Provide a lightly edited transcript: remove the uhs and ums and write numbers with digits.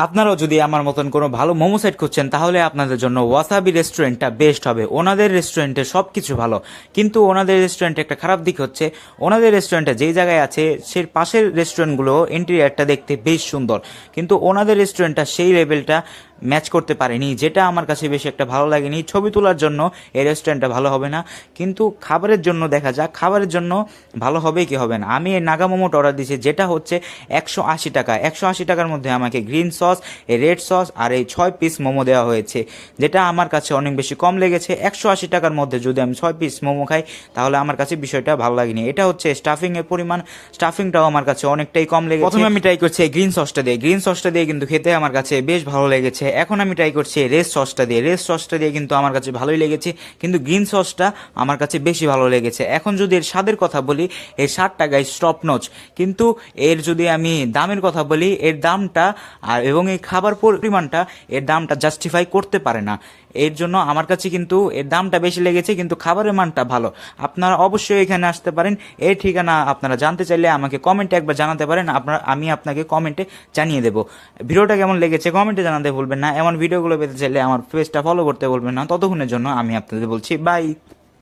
আপনারাও যদি আমার মতন কোনো ভালো মোমো সাইট খুঁজছেন তাহলে আপনাদের জন্য ওয়াসাবি রেস্টুরেন্টটা বেস্ট হবে। ওনাদের রেস্টুরেন্টে সব কিছু ভালো, কিন্তু ওনাদের রেস্টুরেন্টে একটা খারাপ দিক হচ্ছে ওনাদের রেস্টুরেন্টটা যেই জায়গায় আছে সে পাশের রেস্টুরেন্টগুলো ইন্টেরিয়ারটা দেখতে বেশ সুন্দর, কিন্তু ওনাদের রেস্টুরেন্টটা সেই লেভেলটা ম্যাচ করতে পারেনি, যেটা আমার কাছে বেশি একটা ভালো লাগেনি। ছবি তোলার জন্য এই রেস্টুরেন্টটা ভালো হবে না, কিন্তু খাবারের জন্য দেখা যাক খাবারের জন্য ভালো হবে কি হবে না। আমি এই নাগা মোমোটা অর্ডার দিয়েছি, যেটা হচ্ছে 180 টাকা। 180 টাকার মধ্যে আমাকে গ্রিন সস, রেড সস আর এই 6 পিস মোমো দেওয়া হয়েছে, যেটা আমার কাছে অনেক বেশি কম লেগেছে। 180 টাকার মধ্যে যদি আমি 6 পিস মোমো খাই তাহলে আমার কাছে বিষয়টা ভালো লাগেনি। এটা হচ্ছে স্টাফিংয়ের পরিমাণ, স্টাফিংটাও আমার কাছে অনেকটাই কম লেগেছে। প্রথমে আমি ট্রাই করছি গ্রিন সসটা দিয়ে, গ্রিন সসটা দিয়ে কিন্তু খেতে আমার কাছে বেশ ভালো লেগেছে। এখন আমি ট্রাই করছি রেড সসটা দিয়ে, রেড সসটা দিয়ে কিন্তু আমার কাছে ভালোই লেগেছে, কিন্তু গ্রিন সসটা আমার কাছে বেশি ভালো লেগেছে। এখন যদি এর স্বাদের কথা বলি, এর স্বাদটা গাইস টপ নচ, কিন্তু এর যদি আমি দামের কথা বলি, এর দামটা আর এবং এই খাবার পরিমাণটা এর দামটা জাস্টিফাই করতে পারে না। এর জন্য আমার কাছে কিন্তু এর দামটা বেশি লেগেছে, কিন্তু খাবারের মানটা ভালো। আপনারা অবশ্যই এখানে আসতে পারেন। এর ঠিকানা আপনারা জানতে চাইলে আমাকে কমেন্টে একবার জানাতে পারেন, আমি আপনাকে কমেন্টে জানিয়ে দেবো। ভিডিওটা কেমন লেগেছে কমেন্টে জানাতে ভুলবেন না। এমন ভিডিওগুলো পেতে চাইলে আমার পেজটা ফলো করতে ভুলবেন না। ততক্ষণের জন্য আমি আপনাদের বলছি বাই।